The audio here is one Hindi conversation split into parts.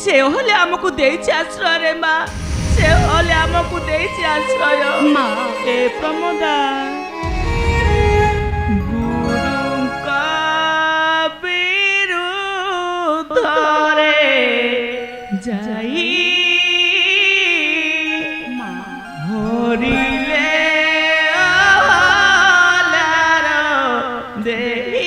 से होले हमको देइछि आश्रय रे माँ से होले हमको देइछि आश्रय माँ ए प्रमोदा गुरुका बिरुद्धरे जाई माँ हरिले आलार देई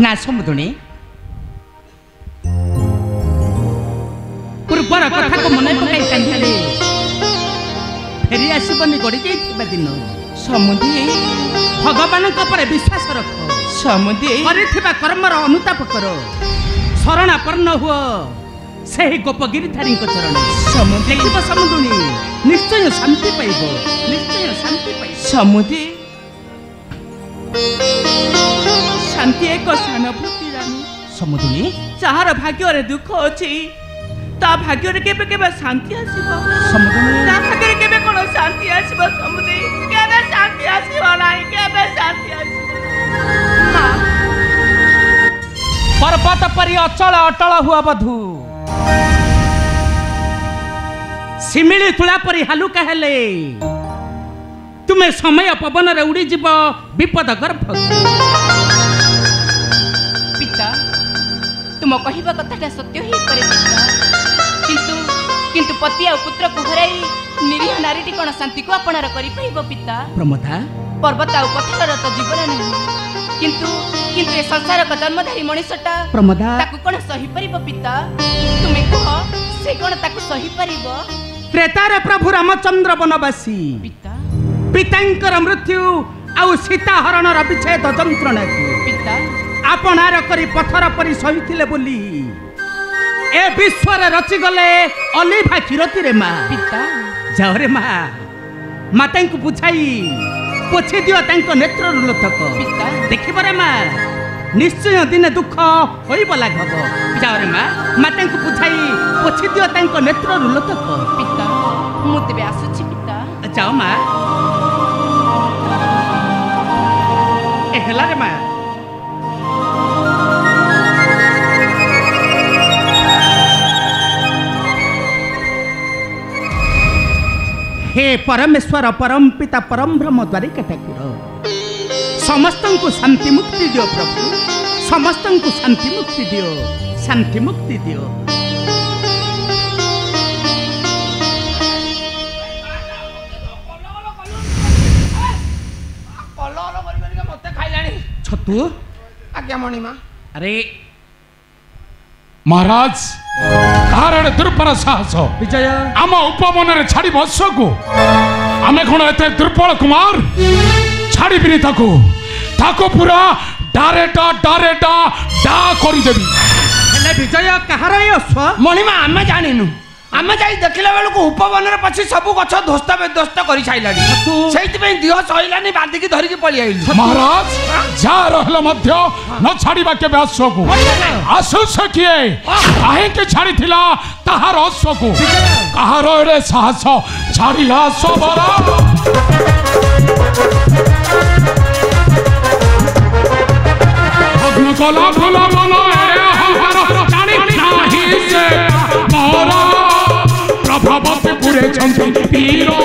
ना समुदुणी पूर्वर कथा को मन पकाई कांधे फेरी आसबनी गड़ी जाइथिबा दिन समुदी भगवान पर विश्वास रख समुदी करिथिबा कर्मर अनुताप कर शरणापन्न हुआ सही गोपगिरी धारी चरण समुदी देखिब समुदुणी निश्चय शांति पाइब निश्चय शांति पाइब समुदी शांति एक सहानुभूति रानी समुदुणी जार भाग्य रे दुख अछि ता भाग्य रे केबे केबे शांति आसीबो समुदुणी ता भाग्य रे केबे कोन शांति आसीबो समुदुणी केबे शांति आसीबो नाही केबे शांति आसीबो पर्वत परि अचल अटल हुआ बधू सिमिली तुला परि हालुका हेले तुम्हें समय पवन रे उड़ी जीव विपद गर्भ पिता तुम कहवा कथाटा सत्य ही परे पिता किंतु किंतु पति आ पुत्र को हराई निरीह नारीटी कौन शांति को अपनार करि पाइबो पिता प्रमोदा पर्वत आ पत्थर तो जीवन नहीं किंतु किंतु ए संसार का जन्मधारी मनुष्यटा प्रमोदा ताकू कोन सही परिबो पिता तुमे कह से कोन ताकू सही परिबो त्रेतार प्रभु रामचंद्र वनवासी पिता पितांकर मृत्यु आउ सीता हरणर विच्छेद जंत्रणा पिता आपणार करी पथर परी सहिथिले बोली ए विश्व रचि गले अलिभा किरती रे माँ पिता जाओ रे माँ माता को बुझाई पोछि दियो तांको नेत्र लोतक पिता देखिब रे माँ निश्चय दिने दुख होइब लागब जाओ रे माँ माता को बुझाई पोछि दियो तांको नेत्र लोतक पिता मु तेबे आसुछि पिता जाओ माँ ए हेला रे माँ हे परमेश्वर परम पिता परम ब्रह्म द्वारिका ठाकुर समस्त को शांति मुक्ति दियो प्रभु समस्त को शांति मुक्ति दियो शांति मुक्ति दियो छतु आज्ञा मणिमा अरे महाराज कारण दुर्बल साहस विजय आम उपवन छाड़ी बसको आमे कौन एत दुर्बल कुमार छाड़ी ताको पूरा डारेटा डारेटा डा करदेवी विजय कहार मणिमा आमे जानिनु आमे जाई देखिला बेलू उपवन पछी सब गछ ध्वस्त विध्वस्त कर साइलानी से दिह सहलानी बांधिकी धरिकी पलि आइलु महाराज जा रहला मध्य न छाड़ीबा के अश्व को आसु से किए काहे के छाड़ी थिला ताहार अश्व को कहार रे साहस छाड़ीला अश्व बरा भग्न कला फुला मन रे हर जानी नाही से मोरा प्रभावते पूरे छंती पीरो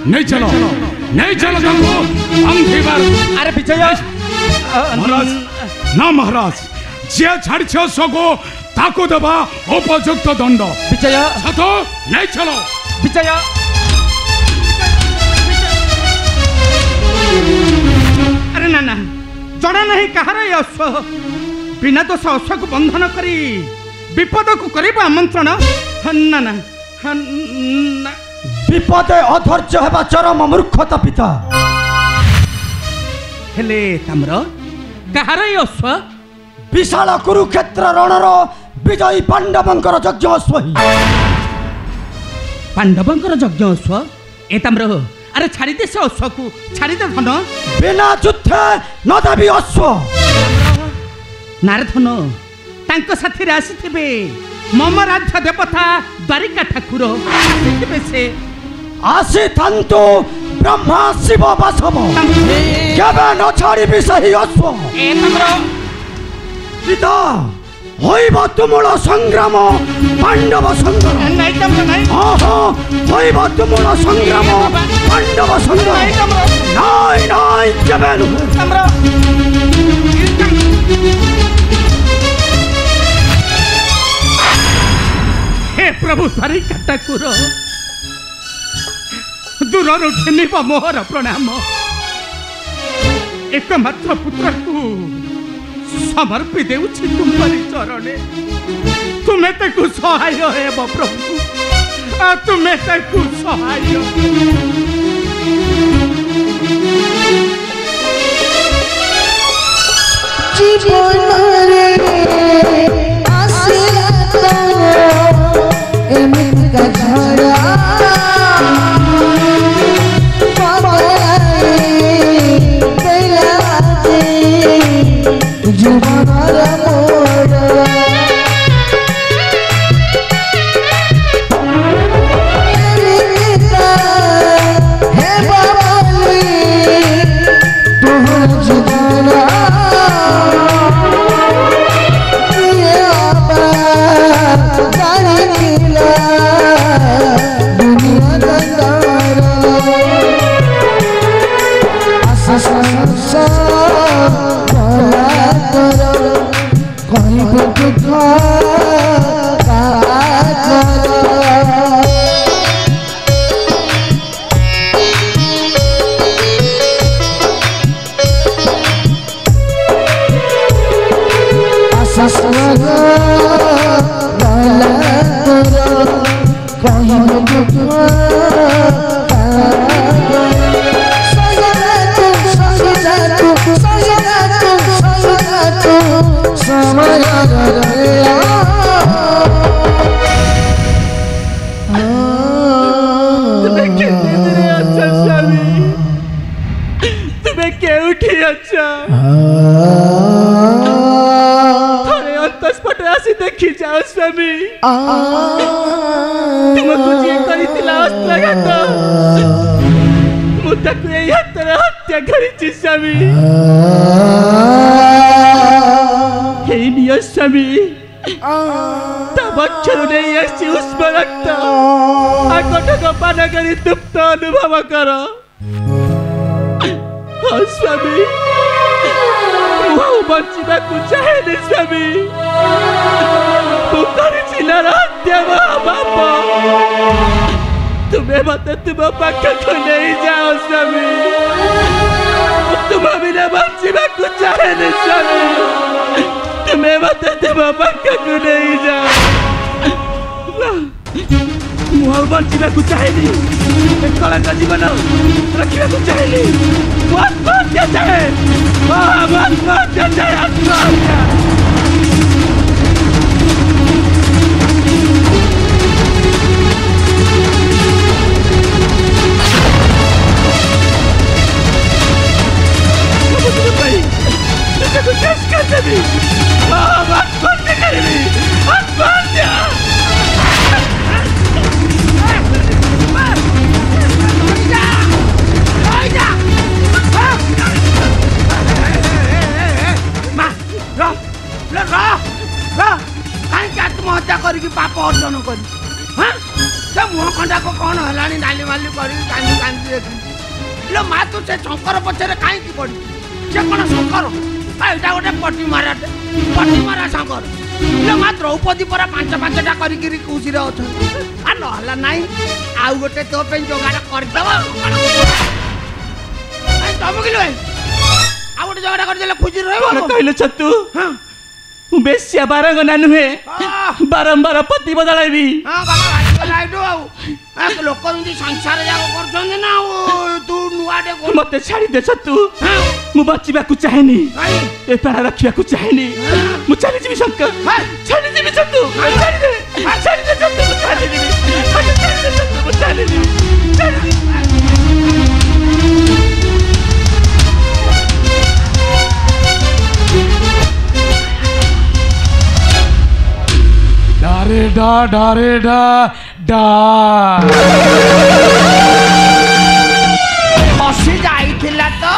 नहीं चलो नहीं चलो अरे विजय महाराज ना महाराज जे छाड़ी छो ताको दबा उपयुक्त दंड विजय छतो नहीं चलो विजय अरे ना ना जड़ा नहीं कहार अश्व बिना दोष अश्व को बंधन करी विपद को कर आमंत्रण ना ना विपद अधैर्य हेबा चरम मूर्खता पिता हेले ताम्र कहार अश्व विशाल कुरुक्षेत्र रणर विजयी पांडवंकर यज्ञ अश्व पांडवंकर यज्ञ अश्व ए ताम्र अरे छाड़ी दे से अश्व को छाड़ी दे धन बिना युद्ध न देवी अश्व नारे धन तांको साथी रे आसीथिबे मम राज्य देवता द्वारिका ठाकुर आसीथिबे से आसी थांतु ब्रह्मा शिव बासव केबे न छाड़ी सही अश्व ए ताम्र पिता होइब तुमुल संग्राम पांडव संग्राम नहीं ताम्र नहीं हाँ हाँ होइब तुमुल संग्राम पांडव संग्राम नहीं नहीं केबे न ताम्र हे प्रभु द्वारिका ठाकुर दूर घिनिब मोहर प्रणाम एकमात्र पुत्र को समर्पी देउछि तुम्हारी चरणे तुम्हें ताकू सहाय हेब प्रभु तुम्हें ताकू सहाय জীবনরে আসিলা তো এমনিকা ঝড়া জীবনর देखी जाओ स्वामी तुमको जे करितिला अस्त्रघात मुताकु एई हत्यार हत्या करिछि स्वामी हे नियो स्वामी ता बच्चर नै आसी उष्म रक्त आकटक पान करी तृप्त अनुभव कर स्वामी बचिବାକୁ ଚାହେଁନି ସ୍ୱାମୀ ମୁଁ କରିଛି ହତ୍ୟା ବାପ ତୁମେ ମତେ ତୁମ ପାଖକୁ ନେଇଯାଅ ସ୍ୱାମୀ ତୁମ ବିନା ବଞ୍ଚିବାକୁ ଚାହେଁନି ସ୍ୱାମୀ ତୁମେ ମତେ ତୁମ ପାଖକୁ ନେଇଯାଅ ମୁଁ ଆଉ ବଞ୍ଚିବାକୁ ଚାହେଁନି କଳଙ୍କ ଜୀବନ ରଖିବାକୁ ଚାହେଁନି ମୁଁ ଆତ୍ମହତ୍ୟା ଚାହେଁ आत्महत्या चाहे आत्महत्या आत्महत्या करेंगे आत्महत्या आत्महत्या करके पाप अर्जन कर मुह खंडा को कौन है नाली माली कर माँ तू से शंकर पछे कहीं पड़ी से कौन शंकर यहाँ गोटे पटी मारा शंकर माँ द्रौपदी पर पांच पांचटा कर खुशी अच्छा ना आउ गोटे तो जोगाड़ करदे चमकिल आउ गोटे जोगाड़ करदे खुशी रही छतु बेसिया बारंगना नुहे बारंबार पति बदलाइबी लोक संसार जाक ना तू नुआटे मत छाड़ी दे तू मु बचिबाकू चाहेनी ए प्राण रखिबाकू चाहेनी मु चली जीवी शंकर छाड़ी जीवी तू छाड़ी दे तू छाड़ी जीवी छाड़ी जीवी डारे डा फसी जाइथिला तो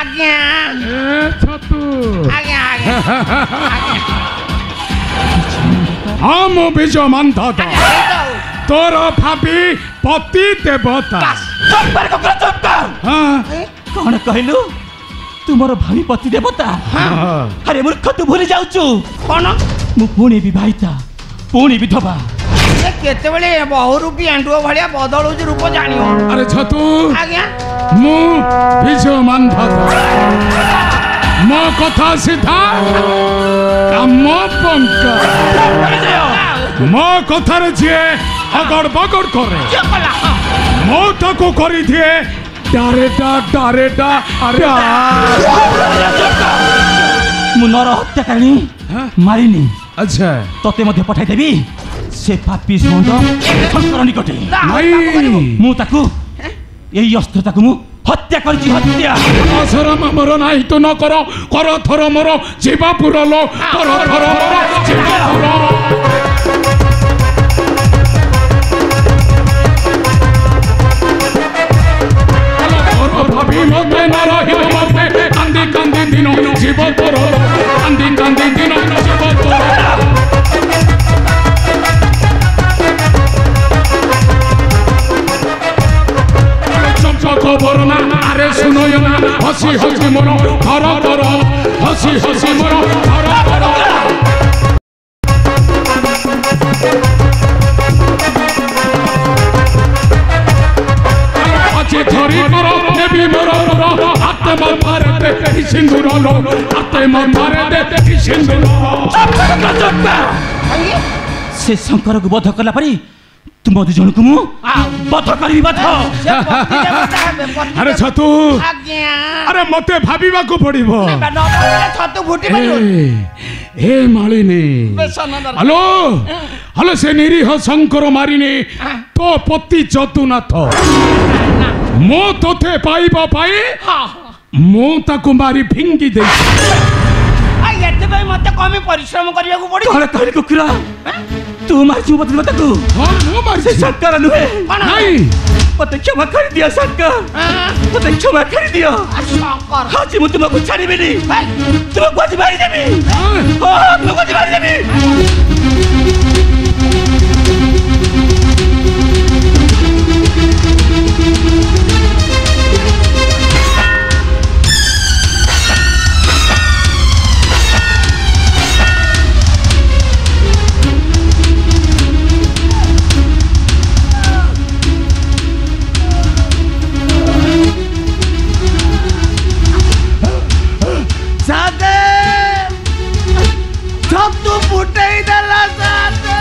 आज्ञा छतु आज्ञा हम विजय मानता तोर भाभी पति देवता कौन कहलु तुमर भावी पति देवता अरे मूर्ख तू भूली जाउछु कौन मु पुणी विवाहिता पुणी विधवा केते बेले बहु रूपी एंडुओ भलिया बदलुज रूप जानियो अरे छतु आज्ञा मु विजय मानता मो कथा सीधा काम पंका मो कथार जे अगड़ बगड़ करे मो ताको करी दिए ଡାରେଟା ଡାରେଟା ମୁଁ ନର ହତ୍ୟାକାରୀ ମାରିନି। ଆଚ୍ଛା ତତେ ମଧ୍ୟ ପଠାଇଦେବି ସେ ପାପୀ ସୁନ୍ଦ ଶଙ୍କର ନିକଟେ। ମୁଁ ତାକୁ ଏଇ ଅସ୍ତ୍ର ତାକୁ ମୁଁ ହତ୍ୟା କରିଛି। ହତ୍ୟା ଆସରମ ମୋର ନାହିଁ ତୁ ନ କର କର ଥର ମୋର ଯିବା ପୁର लो କର ଥର ମୋର ଯିବା ପୁର। ভাবি মতে না রহিব মতে কান্দি কান্দি দিন জীব তোর কান্দি কান্দি দিন জীব তোর। খবর না আরে শুনোয় না হসি হসি মন ধর ধর হসি হসি মন ধর ধর। আজি ধরি কর নেবি মোর হাতে মাথারে দে সিন্দুর লো হাতে মাথারে দে সিন্দুর। ସେ ଶଙ୍କରକୁ ବଧ କଲା ପରେ ତୁମ ଦୁଇ ଜଣକୁ ମୁଁ ବଧ କରିବି। ବଧ আরে ছতু আরে মতে ভাবিବାକୁ পড়িব। ଛତୁ ଫୁଟି এ মালিনী হ্যালো হ্যালো সে নিরীহ শঙ্কর মারিনি তো পতি যদুনাথ মো তোতে পাইবা পাই মো তাকু মারি ভিঙ্গি দেইছি। ଏଥିପାଇଁ ମତେ କମି ପରିଶ୍ରମ କରିବାକୁ ପଡିବ। ତଳେ ତଳେ କୁକୁରା ତୁ ମାରିଛୁ ମତେ ତାକୁ। হ্যাঁ মো ସେ মারিছি ଶଙ୍କର ନୁହେଁ। নাই ମତେ କ୍ଷମା କରିଦିଅ ଶଙ୍କର। ମତେ କ୍ଷମା କରିଦିଅ। ଶଙ୍କର ଆଜି ମୁଁ ତୁମକୁ ଛାଡ଼ିବିନି। ତୁମକୁ ଆଜି ମାରିଦେବି। হ্যাঁ ତୁମକୁ ଆଜି ମାରିଦେବି। ଛତୁ ଫୁଟେଇ ଦେଲା ସାଥେ।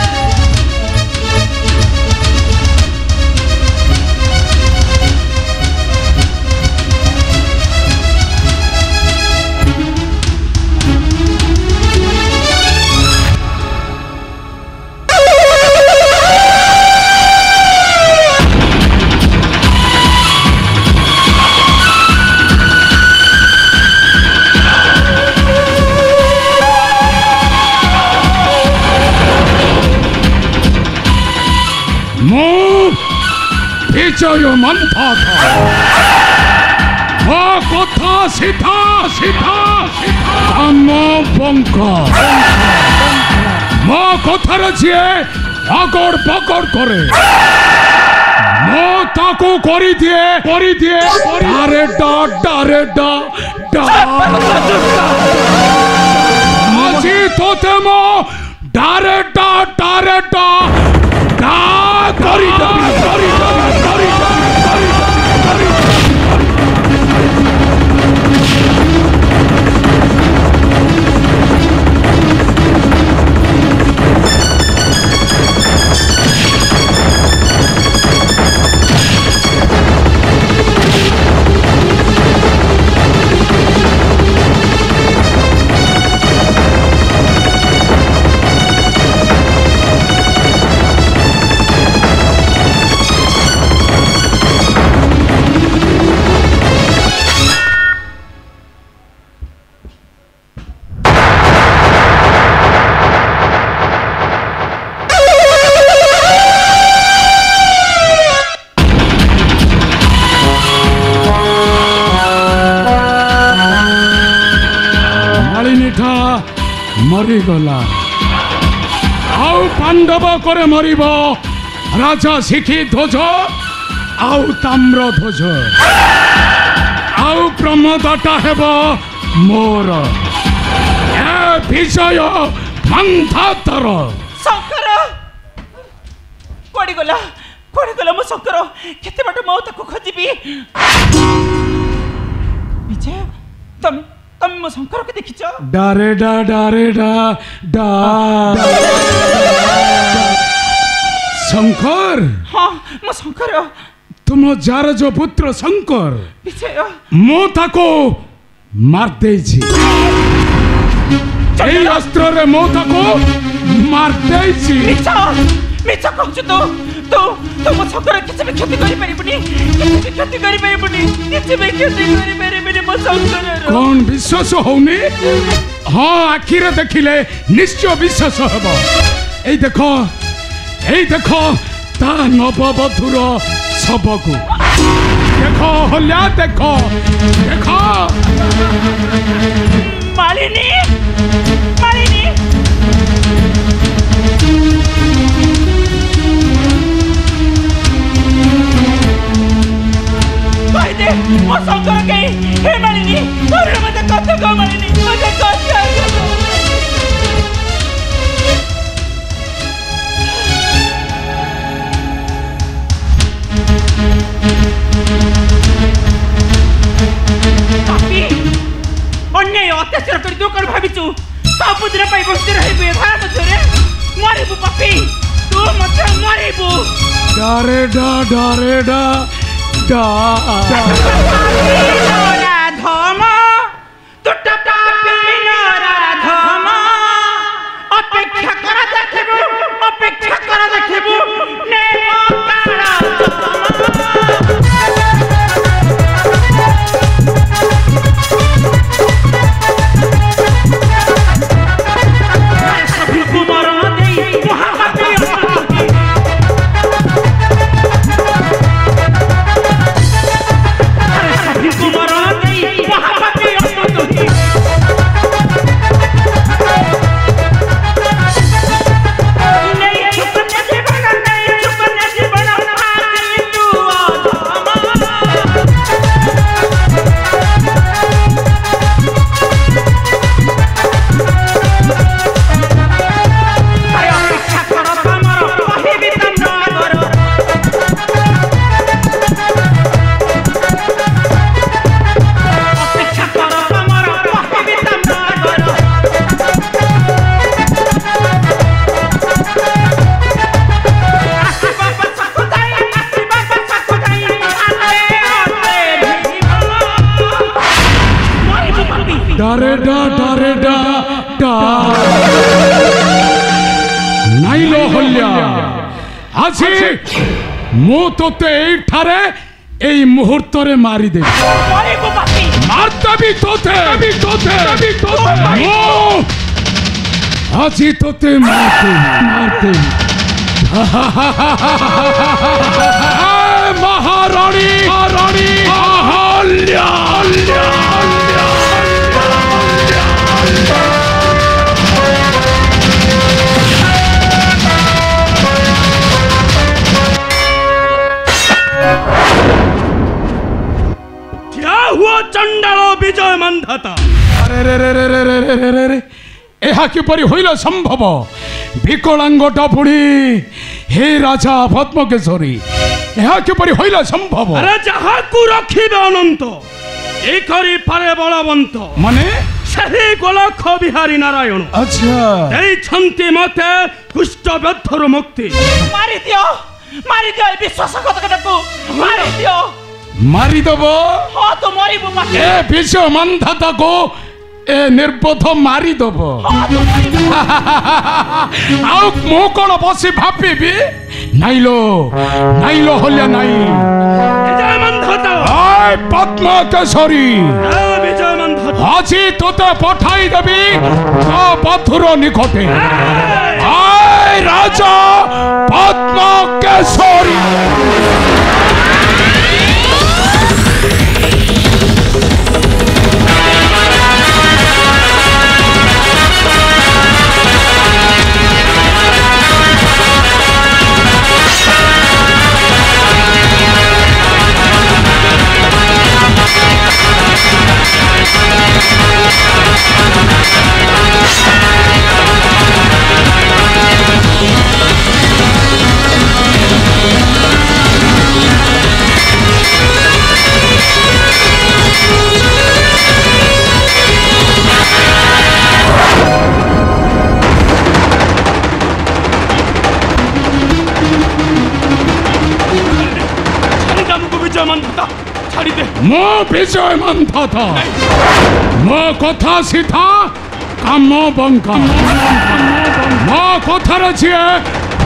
বিজয় মন্থা ও কথা সিধা সিধা কাম বঙ্ক মো কথার যিয়ে আগড় বগড় করে মো তাকু করি দিয়ে ডারে ডা ডারে ডা ডা। আজি তোতে মো ডারে ডা ডারে ডা ডা করি দেবি করি দেবি করি দেবি করি দেবি করি মরিগলা আউ পাণ্ডব করে মরিব রাজা শিখি ধ্বজ আউ তাম্র ধ্বজ আউ প্রমোদটা হেব মোর এ বিজয় মন্থাতর। ଶଙ୍କର କୁଆଡ଼େ ଗଲା ମୋ ଶଙ୍କର। କେତେ ବାଟ ମୁଁ ତାକୁ ଖୋଜିବି। ବିଜୟ ତମେ ମୋ ଶଙ୍କରକୁ ଦେଖିଛ? ডারে ডা ডারে ডা ডা শঙ্কর ହଁ ମୋ ଶଙ୍କର। तुम जार जो पुत्र शंकर ବିଷୟ मु ताको मार देछि एई अस्त्र रे मु ताको मार देछि ମିଛ ମିଛ କହୁଛୁ ତୁ ତୁ ତୁ ମୋ ଶଙ୍କର କିଛି ବି କ୍ଷତି କରିପାରିବୁନି ମୋ ଶଙ୍କରର कौन विश्वास होनी हाँ आखि रे देखिले निश्चय विश्वास हेबो एई देखो ता नववधूर सबको देखो हल्या देखो ମାଳିନୀ କହିଦେ ମୋ ଶଙ୍କର କେହି ହେ ମାଳିନୀ ମତେ କଥା କହ ମାଳିନୀ ମତେ କଥା अन्याय अत्याचार कर तू कौन भाविचु सबुदिन पाई बस्ती रहबे घर मध्यरे मरिबु पापी तू मत मरिबु डरे डा धम तुटा पापी धम अपेक्षा कर देखिबु ने काला नाइलो हल्या आछि मु तोते एठारे एई मुहूर्त रे मारी दे मारता भी तोते आछि तोते मारते महारानी अहल्या क्या हुआ चंडालो विजय मंधाता अरे एहा किपरि होइल संभव विकलांगटा पुणी हे राजा पद्मकेशरी एहा किपरि होइल संभव अरे जहाकू रखिबे अनंत एकरी पारे बलवंत माने सही गोलख बिहारी नारायण अच्छा एई छंती मते कुष्ठ व्यथर मुक्ति मारी दियो ए विश्वासघातकटाकू मारी दियो मारी दबो हाँ तो मरिबु पापी ए विश्व मंधाता को ए निर्बोध मारी दबो आउ मु कोन बसी भाबिबी नाइलो हल्या नाइ विजय मंधाता आय पद्मकेशरी विजय मंधाता আজি তোতে পঠাই দেবি বধুর নিকটে আয় রাজা পদ্মকেশরী छाड़ी दे मो विजय मंथता मो कथा सीधा काम बंका मो कथार छे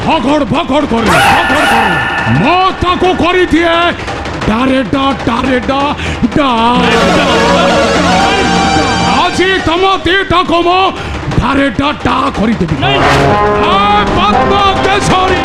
भगड़ भगड़ करे मो ताको करी दिए डारेडा डा আজি तम दीटा को मो डारेडा डा करी देबी पद्म केसरी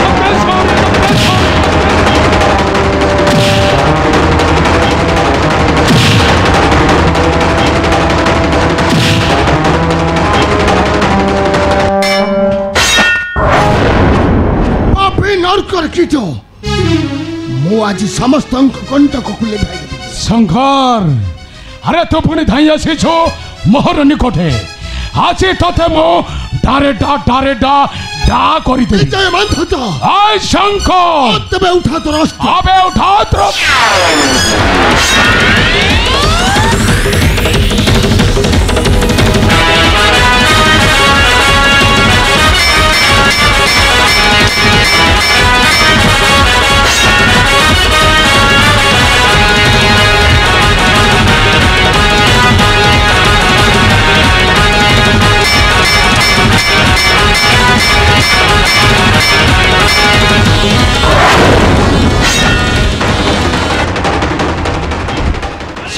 नरकर कीट मु आज समस्त कंटक खुले शंकर अरे तू पुणी धाई आसी छो मोहर निकटे आज तथे मो डारेडा डा करी दे जय मंथता आय शंकर तबे उठा तो रास्ता अबे उठा तो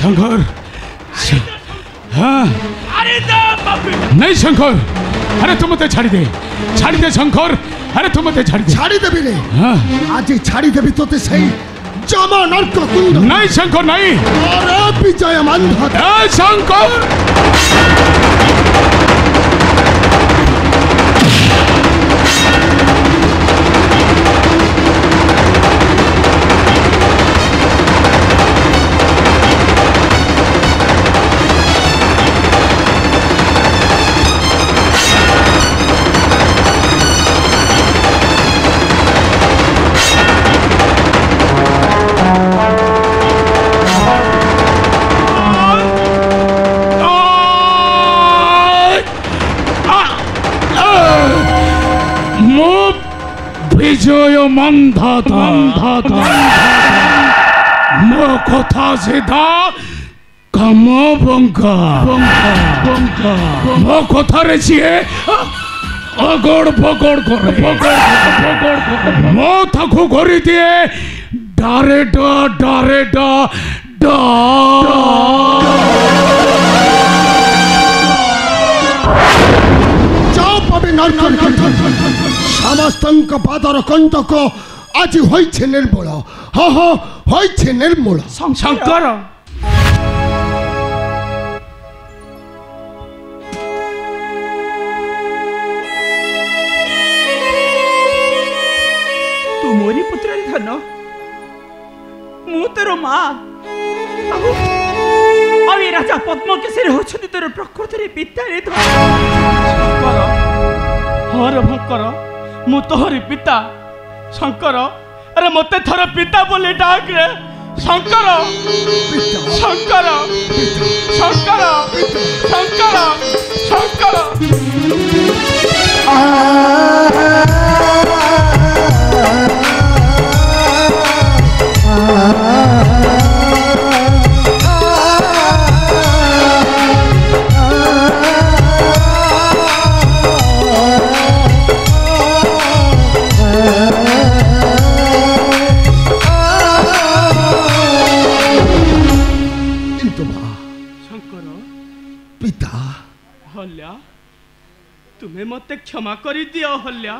शंकर हाँ नहीं शंकर अरे तुम मत छाड़ी दे शंकर अरे तुम मत छाड़ी दे रे हाँ आज छाड़ी देबी तोते सही जमा नरक कुंड नहीं शंकर नहीं अरे विजय मंथता शंकर विजय मंथता मो कथा सीधा काम बंका मो कथा रे छे अगड़ बगड़ करे मो ताको करी दिए डारेडा डा जाओ पबे नरकर समस्तंक पादर कंटक आज होइछे निर्मूल हाँ होइछे निर्मूल शंकर तू मोरी पुत्र धन मु तोर माँ अभी राजा पद्म केसरी होछन तोर प्रकृति पिता रे शंकर हर भंकर मु तोहरी पिता शंकर अरे मते थर पिता बोले डाक रे शंकर शंकर शंकर शंकर शंकर तुम्हें मते क्षमा करी दियो हल्या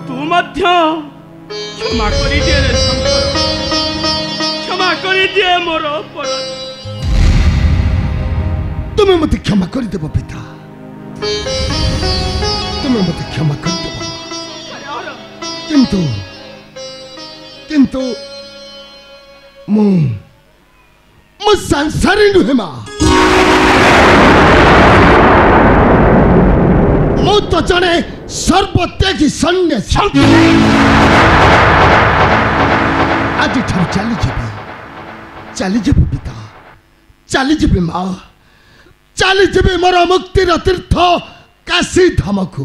तू मध्य क्षमा करी दिए रे शंकर क्षमा करी दिए मोर अपराध तुम्हें मते क्षमा करी देबो पिता तुम्हें मते क्षमा करी देबो किंतु मु संसारी नुहे मा मु तो जने सर्वत्यागी सन्यासी आज ठार चली जीवी पिता चली जीवी माँ चली जीवी मोर मुक्तिर तीर्थ काशी धाम को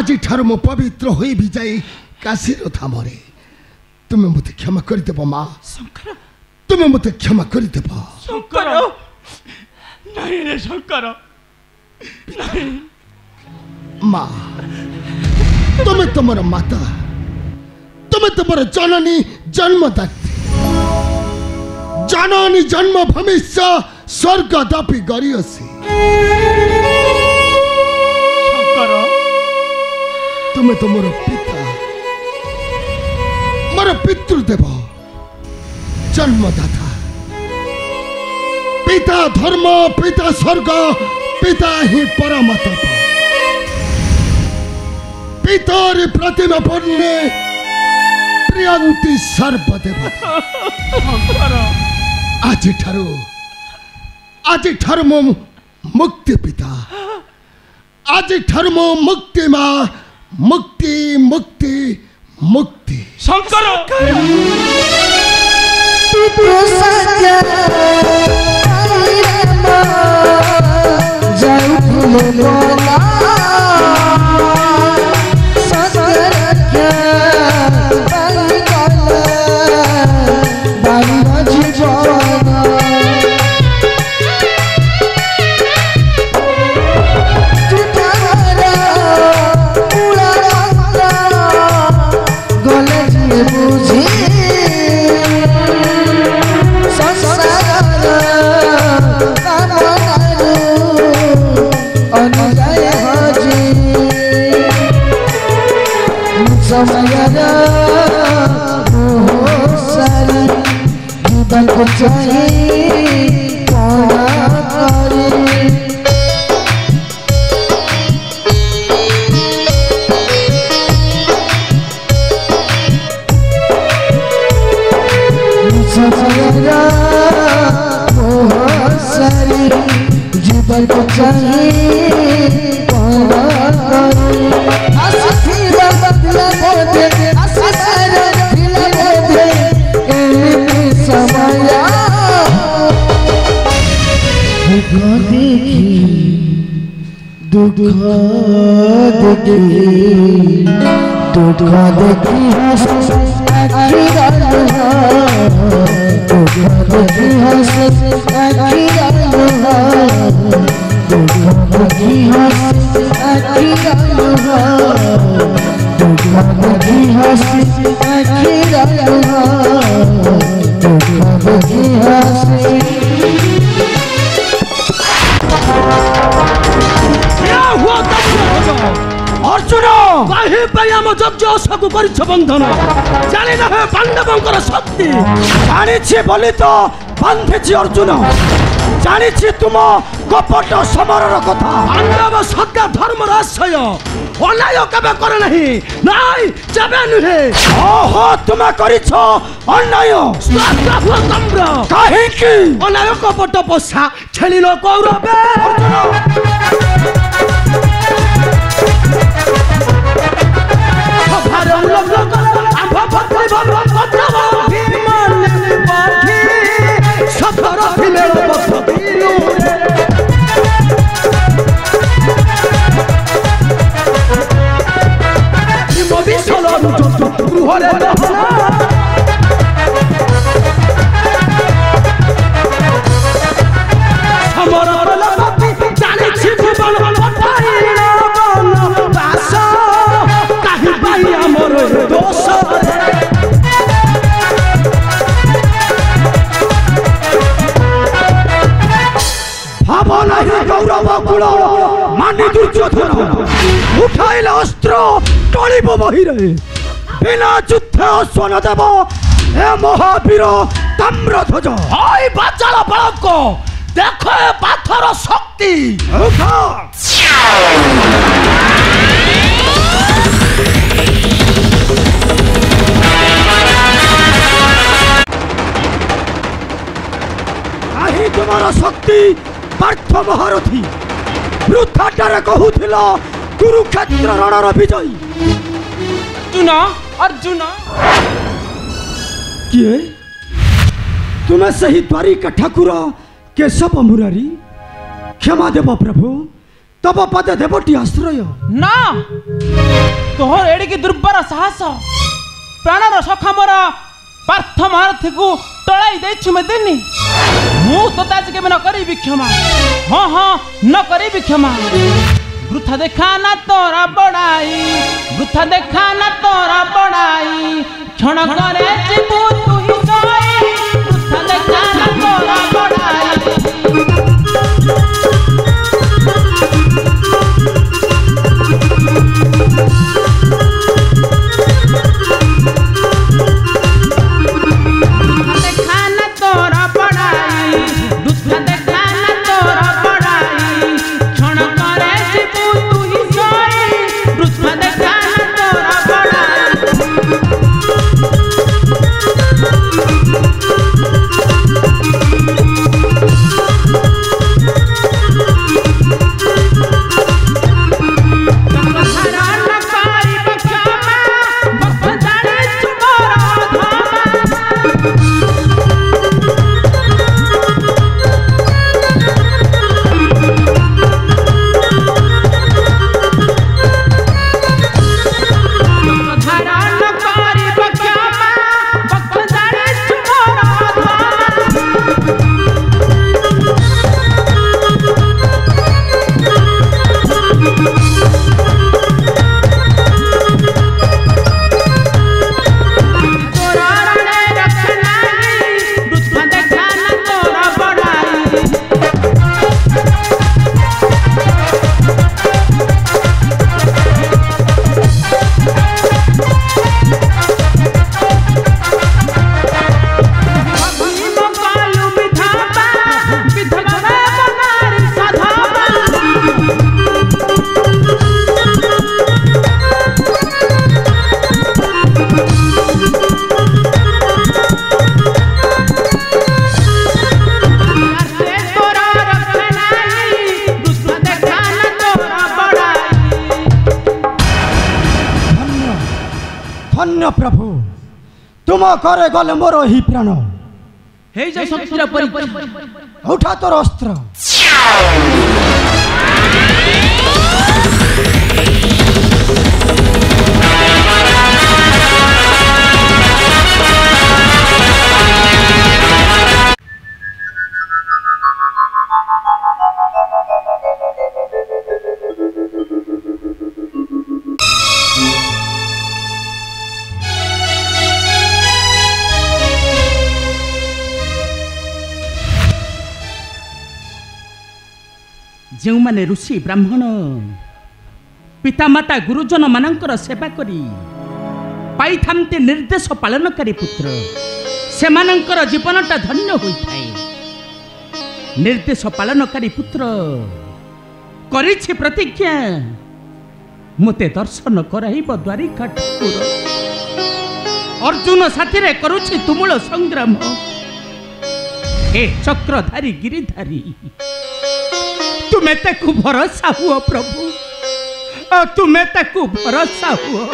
आज ठार मो पवित्र होई भी जाई काशीर धामरे तुमे मते क्षमा करि देबो मां शंकर तुमे मते क्षमा करि देबो शंकर नहीं रे शंकर नहीं मां तुमे तुमर माता तुमे तुमर जननी जन्मदात्री जननी जन्म भविष्य स्वर्ग दापी गरियसी शंकर तुमे तो मोर पिता मोर पितृदेव जन्मदाता पिता धर्म पिता स्वर्ग पिता ही परम तप पितर प्रतिमा पन्ने प्रियंती सर्वदेवता आज ठारू मो मुक्ति पिता आज ठारू मो मुक्ति मां मुक्ति मुक्ति मुक्ति शंकर जीवन को दुख देखी अर्जुन कहीं आम यज्ञ सब बंधन जानी ना पांडवंकर शक्ति जानी बोली तो बांधे अर्जुन जानी तुम कपट समर कथा पांडव सदा धर्म आश्रय अन्याय केबे करे नहीं नाई जबे नुहे ओहो तुम करिछ अन्याय कहीं की अन्याय कपट पोषा छेली लो कौरवे मानी दुर्योधन उठाइल अस्त्र टलिब बहिरे बिना युद्ध स्वर्ण देव हे महावीर ताम्रध्वज हाय बाचाल बालक देख पाथर शक्ति तुम्हारा शक्ति पार्थ महारथी वृद्धाटारे कहूथिला कुरुक्षेत्र रणर विजयी अर्जुन किए तुम्हें सही द्वारिका ठाकुर केशव मुरारी क्षमा देव प्रभु तब पदे देवटी आश्रय ना तोहर एडिकी दुर्बर साहस प्राणर सखा मोर पार्थ महारथी को टलाई देछु मैं देनी मु तो ताज के न करी क्षमा हाँ हाँ न करी क्षमा वृथा देखा ना तोरा बड़ाई वृथा देखा ना तोरा बड़ाई क्षण करे जीवु तू ही सोई वृथा देखा ना तोरा बड़ाई प्रभु तुम करे गले मोर ही प्राण हे जो शक्तिर परि उठा तोर अस्त्र जो माने ऋषि ब्राह्मण पितामाता गुरुजन मानकर सेवा करी पाई थामते निर्देश पालनकारी पुत्र सेमानंकर जीवनटा धन्य होइथाए निर्देश पालनकारी पुत्र करिछि प्रतिज्ञा मते दर्शन कराइब द्वारिका ठाकुर अर्जुन साथी रे करुछि तुमुल संग्राम हे चक्रधारी गिरिधारी तुम्हें ताकू भरोसा हुआ प्रभु तुम्हें ताकू भरोसा हुआ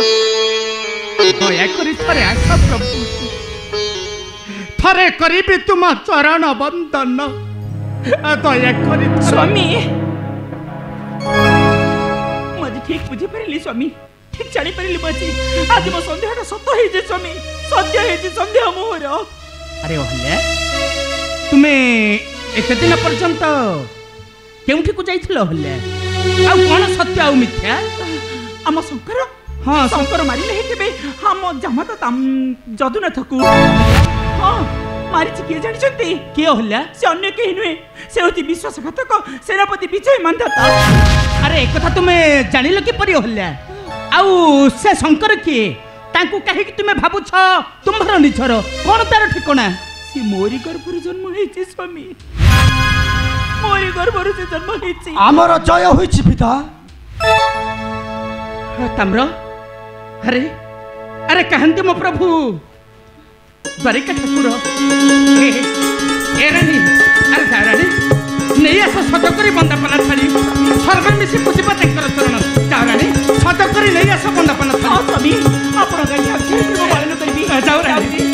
दया करी थरे आस प्रभु थरे करीबी तुम चरण बंदन दया करी स्वामी मजे ठीक बुझी पारिली स्वामी ठीक जानी पारिली मजे आज मो संदेहटा सत्य हे जे स्वामी सत्य हे जे संदेह मोर अरे ओहले तुम्हें एते दिन पर्यंत केउठी को जाइथिलो हल्ले आ कोन सत्य आ मिथ्या आम शंकर हाँ शंकर मारी नहीं केबे हम जामाता ताम जदुनाथ को हाँ मारी किए जानी छथि के हल्ला से अन्य केही नुहे से होती विश्वासघातक सेनापति विजय मानता अरे एक कथा तुमे जानिलो कि परि हल्ला आउ से शंकर के तांकू काहे कि तुमे भाबुछ तुम्हर निछर कोन तार ठिकाना से मोरी गर्भर जन्म हेछि स्वामी मोरी गर्भर से जन्म हेछि आमर जय होइछि पिता ताम्र अरे अरे कहंती मो प्रभु द्वारिका ठाकुर ए रानी अरे रानी नहीं आस सज करी बंदापना थाली सर्व मिसी पुष्पा तांकर चरण जा रानी सज करी नहीं आस बंदापना थाली स्वामी आपण गाय आखि पालन करबी जाऊ रानी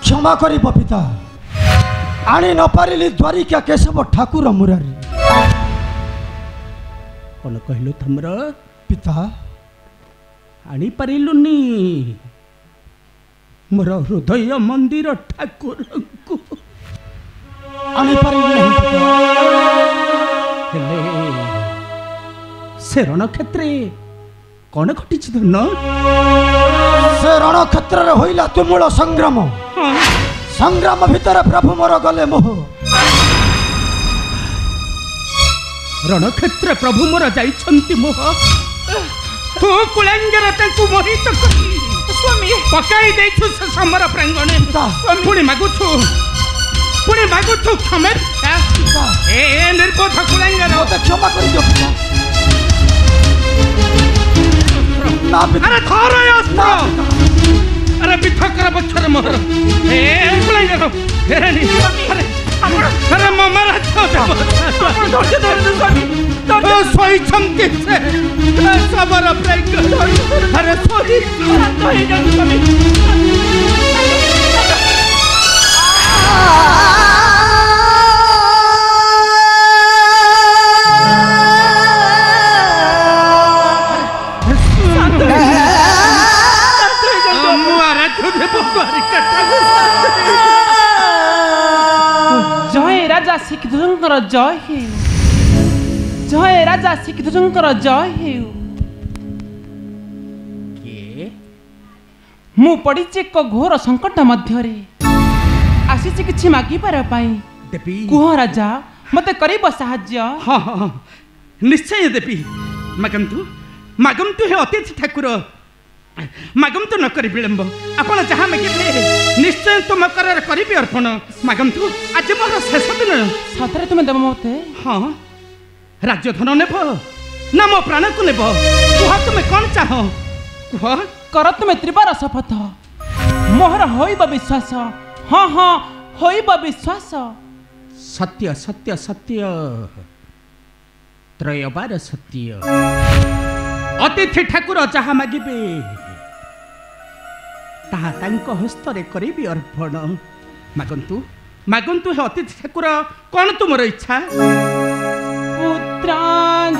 क्षमा करी पिता आनी न पारिली द्वारिका केशव ठाकुर मुरारी कौन कहलु थमर पिता आनी पारिलुनी मोर हृदय मंदिर ठाकुर को आनी पारिली नहीं पिता हेले से रण क्षेत्र कौन घटी धन से रण क्षेत्र रे होइला तुमुल संग्राम संग्राम भितर प्रभु मोर गले मोह रण क्षेत्र प्रभु मोर जाइछंती मोह तू कुलांगर ताकू मोहित करी स्वामी पकाई देछु से समर प्रांगणे पुणी मागुछु क्षमा ए निर्बोध कुलांगर मते क्षमा करि दियो पिता ना पिता अरे थारो अस्त्र अरे बिथकर बच्छर मोहर ए कुलांगर हेरानी अरे ममरा सोई छमके से समर प्रांगण अरे सोई जय राजा श्रीकृष्णଙ୍କର जय हेउ जय राजा श्रीकृष्णଙ୍କର जय हेउ ମୁଁ ପଡ଼ିଛି ଏକ ଘୋର ସଙ୍କଟ ମଧ୍ୟରେ ଆସିଛି କିଛି ମାଗିବାର ପାଇଁ ଦେବୀ କୁହ ରାଜା ମୋତେ କରିବ ସାହାଯ୍ୟ हाँ हाँ निश्चय देवी मागंतु हे अतिथि ठाकुर मागंतु न करी विलंब आपण जहाँ मागिबे निश्चय तुम कर करी अर्पण मागंतु आज मोर शेष दिन ସତରେ ତୁମେ ଦେବ ମୋତେ हाँ राज्यधन नेब ना मो प्राण को नेब कुह तुम कौन चाह कुह କର ତୁମେ ତ୍ରିବାର ଶପଥ ମୋହର ହୋଇବ ବିଶ୍ୱାସ ହଁ ହଁ ହୋଇବ ବିଶ୍ୱାସ सत्य सत्य सत्य त्रयबार सत्य अतिथि ठाकुर जहाँ मागिबे ताहा तांक हस्तरे करिबी अर्पण मागंतु मागंतु हे अतिथि ठाकुर कौन तुमर इच्छा पुत्र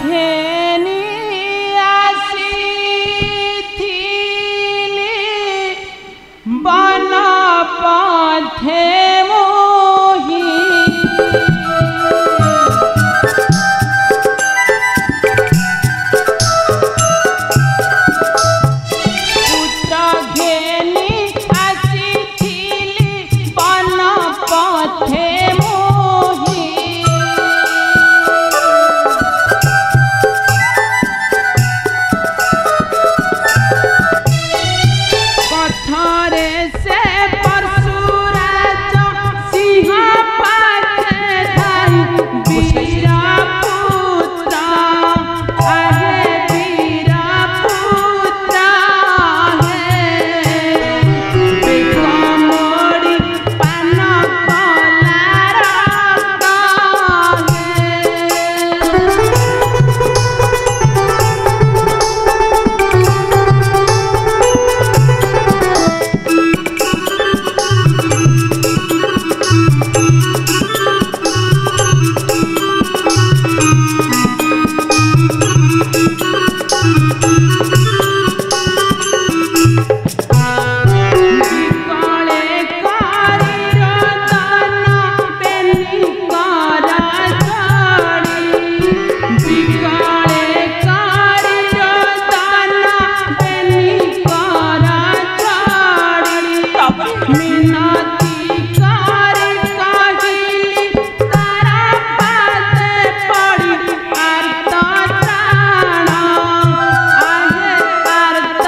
घेनी आसीथिली बन पथे मोही पुत्र घेनी आसीथिली बन पथे मोही पथरे से परशुराज सिंह पाखे धाई वीरा पुत्र आहे वीरा पुत्र है बेकमोड़ी पान कलार बिकले कारिर दाना बेनी करा चढ़ी बिकले कारिर दाना बेनी करा चढ़ी मिनती करी कहिली तारा पाते पड़ी आर्त त्राण आहे आर्त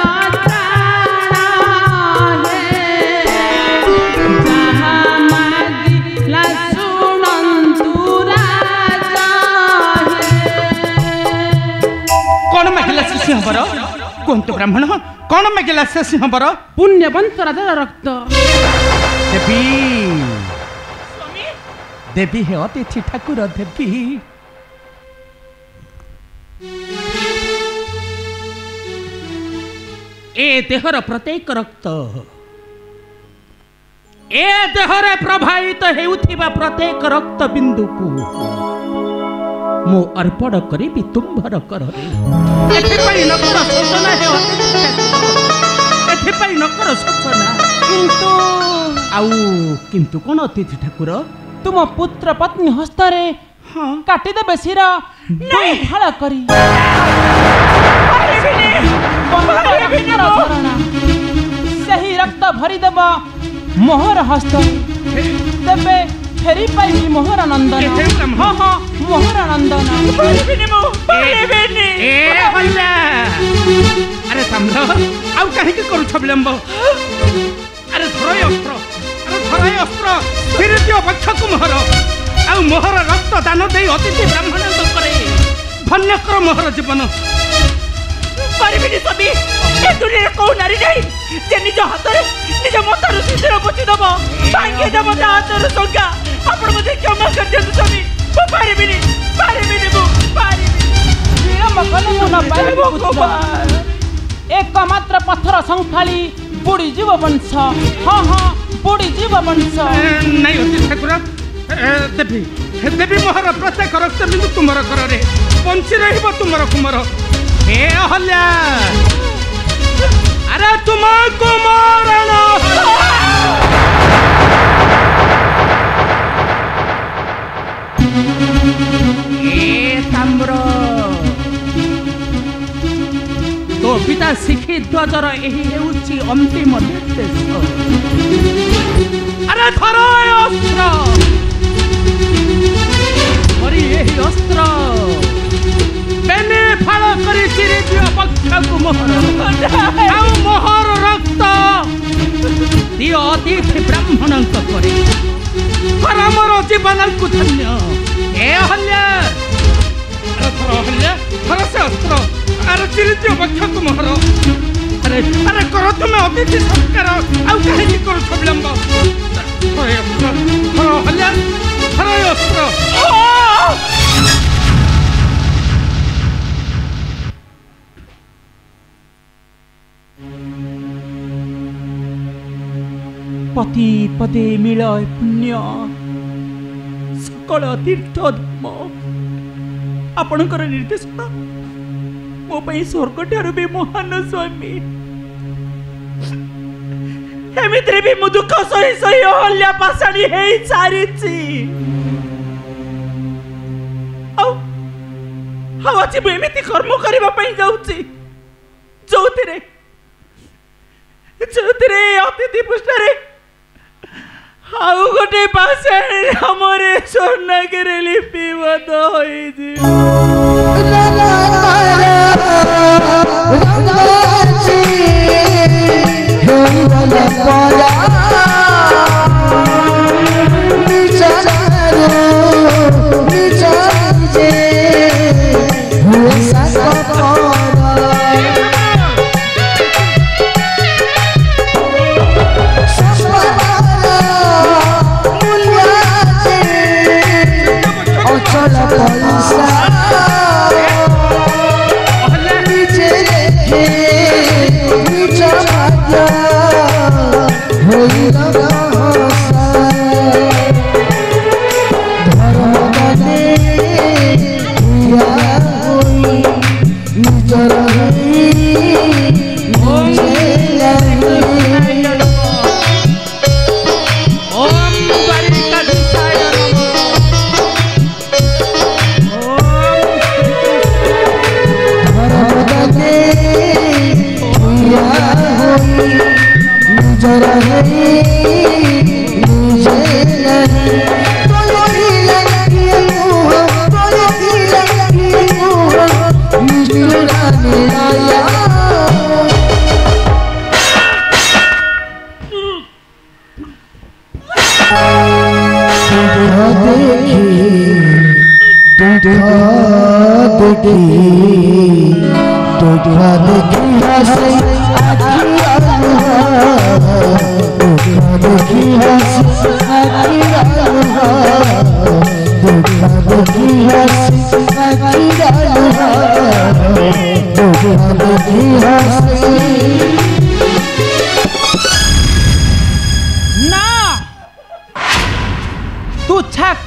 त्राण है जहाँ मागिला सुनन्तु राजा कौन मागिला से सिंहवर कुहतु ब्राह्मण कौन मागिला से सिंहवर पुण्यवंत राजार रक्त देवी देवी हे अतिथि ठाकुर देवी ए देहर प्रत्येक रक्त ए देहरे प्रभावित हेउथिबा प्रत्येक रक्त बिंदु को मो अर्पण करिबि तुम्भर कररे एथिपाई नकर सूचना हे एथिपाई नकर सूचना किंतु कोन अतिथि ठाकुर तुम पुत्र पत्नी हस्तरे काटी देबे शिरा नहीं फाळ करी सही रक्त भरी देब मोहर हस्त तेबे फेरी पाइबी मोहर नंदन हाँ हाँ मोहर नंदन अरे ताम्र आउ काहे के करू छबलंब अरे धरय अस्त्र फिर दियो पक्ष कुमहर आउ मोहर रक्त दान दे अतिथि ब्राह्मण करे धन्य कर मोहर जीवन परिबिनी सभी ए दुनिया को नारी नहीं जे निज हाथ रे निज मतार सिर पोछि दबो भाग्य दब हातर संगा आपण मते क्षमा कर दियु सभी वो परिबिनी वो परिबिनी विलंब कले न पाइबो एक मात्र पत्थर संखाली बुड़ी जीव वंश हाँ हाँ बुड़ी जीव वंश नहीं होती ठाकुर देवी मोहर प्रत्येक रक्त बिंदु तुमर करे बंची रहिब तुमर कुमर हे अहल्या अरे तुम कुमारण ए ताम्र तो पिता शिखी ध्वजर यही हेउछि अंतिम निर्देश अरे धर अस्त्र मरी यही अस्त्र बेने फाड़ करी चिरी दियो पक्ष को मोहर आउ मोहर रक्त दियो अतिथि ब्राह्मण करे परमर जीवन को धन्य ए हल्ल्या थर से अस्त्र अरे चिरी दियो पक्ष को मोहर अरे करो तुम्हें अतिथि सत्कार आउ काहे की करू छबलंब थर अस्त्र थर हल्ल्या थर अस्त्र पति पदे मिलय पुण्य सकल तीर्थ धर्म आपणकर निर्देश मो पई स्वर्ग ठारू भी महान स्वामी एमित्रे भी मु दुख सही सही हल्या पासाणी हेई सारिछि आज मु एमिति कर्म करबा पई जाउछि जोथिरे अतिथि पृष्ठरे आउ गोटे पाषाणी हमरे स्वर्णगिरी लिपिबद्ध होइछि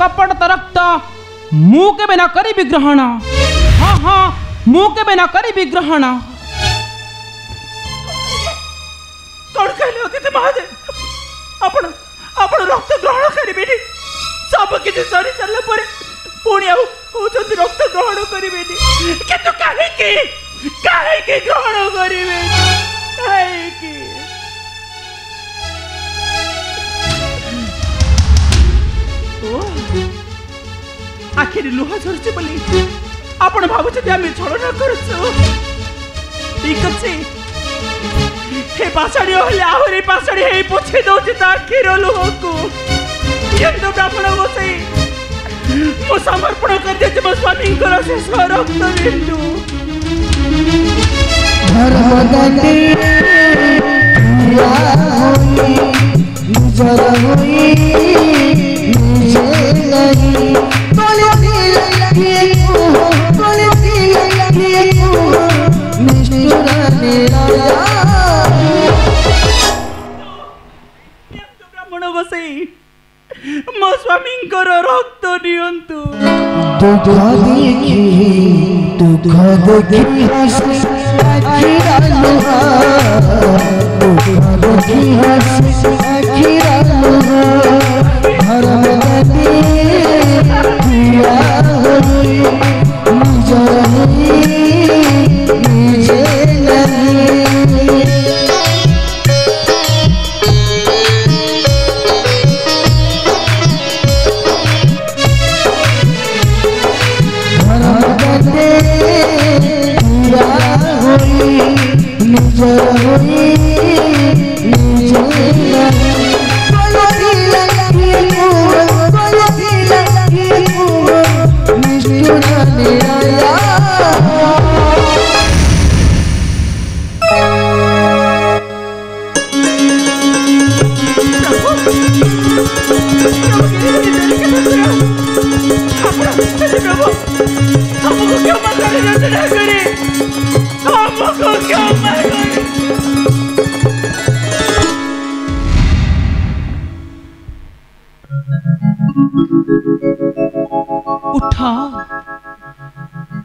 कपट रक्त मु केबे न करी ग्रहण। हाँ हाँ मु केबे न करी ग्रहण। कौन कहले अतिथि महादेव आपण आपण रक्त ग्रहण करिबेनी सब किछि सरी सरले परे पुणी आउ कहउछन्ति रक्त ग्रहण करिबेनी किंतु काहे के ग्रहण करिबे काहे के ओ आखिर लुहा झरछि बोली आपण भाबुछथि आमे छळना करछु ठीक अछि हे पासाड़ी होले आहुरी पासाड़ी हे पोछे दउछि ता आखिर लुहको यंदो ब्राह्मण गोसाई मो समर्पण कर दे मो स्वामी को शेष रक्त बिंदु धर्मदंडी या होई निजर होई निजे नहीं बोले दिल लगे बोले दिल लगे निष्ठुर निराया यंदो ब्राह्मण गोसाई मो स्वामी को रक्त नियंतु दुख देखी हंसी अखिरा लुहा दुख देखी हंसी अखिरा लुहा धर्मदंडी या होई निजर होई निजे नहीं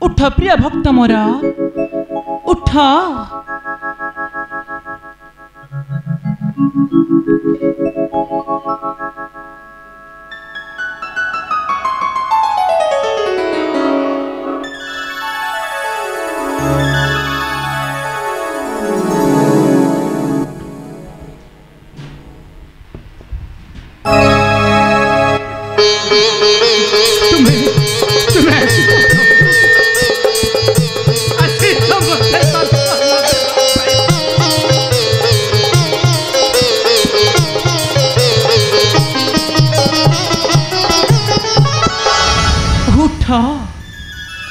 उठ प्रिय भक्त मोरा उठ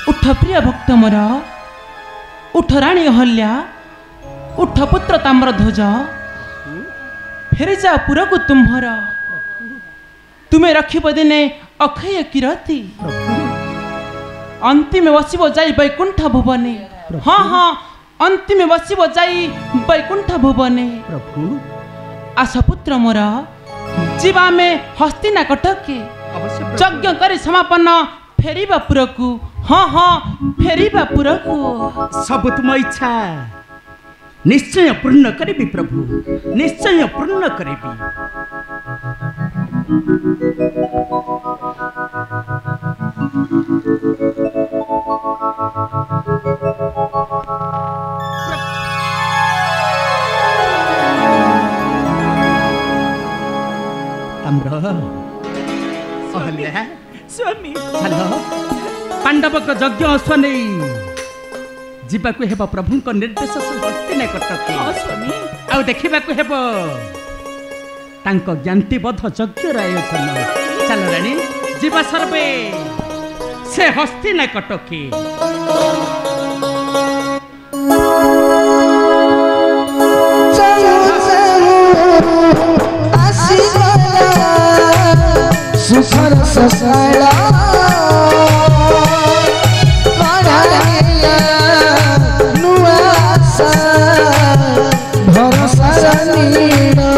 उठ प्रिय भक्त मोरा उठ राणी अहल्या उठ पुत्र ताम्रध्वज फेरी जा पुरकु तुम्भर तुम्हें रखिब दिने अक्षय किरती अंतिम बसिब जाई बैकुंठ भुवने। हाँ हाँ अंतिम बसिब जाई बैकुंठ भुवने। आस पुत्र मोरा जीवा में हस्तिना कटके यज्ञ करी समापन फेरिबा पुरकु। हाँ हाँ फेरिबा पुरकु सब तुम इच्छा निश्चय पूर्ण करिबी प्रभु निश्चय पूर्ण करिबी। स्वामी पांडव को यज्ञ अश्व नहीं जीवाकु हेब प्रभु को निर्देश हस्तिना कटके स्वामी आउ देखिबाकु हेब तांको ज्ञातिबद्ध यज्ञ आयोजन। चल रानी जीवा सर्वे से हस्तिना कटके। सुखर ससला नुआसा भरोसा नीना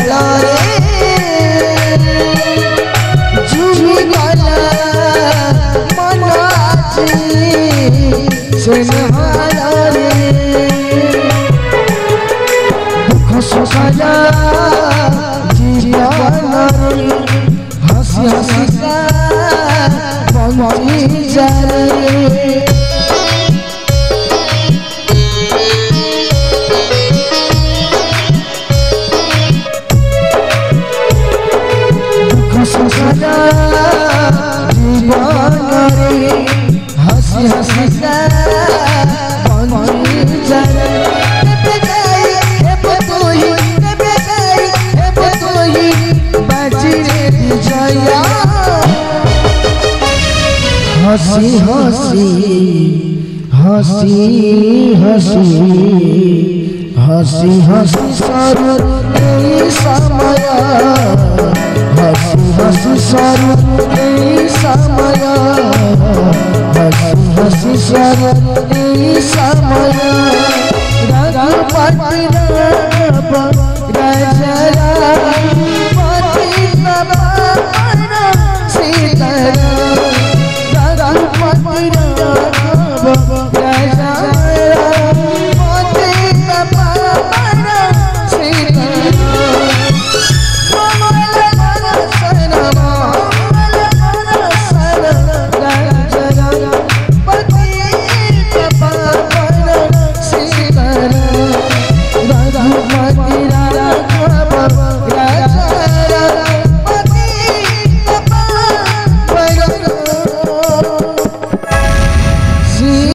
डाले जुमी गला मन आजी से नहाले दुख सुखला जीवन हंसी हंसी सा बंची जाए सदा जीवन रे हंसी हंसी सा बंची जाए हे बतोही बाजी रे विजया हंसी हंसी हंसी हंसी हंसी हंसी सारू नहीं समय हंसी हंसी सारू नहीं समय हंसी हंसी सारू नहीं समय राग पाटिना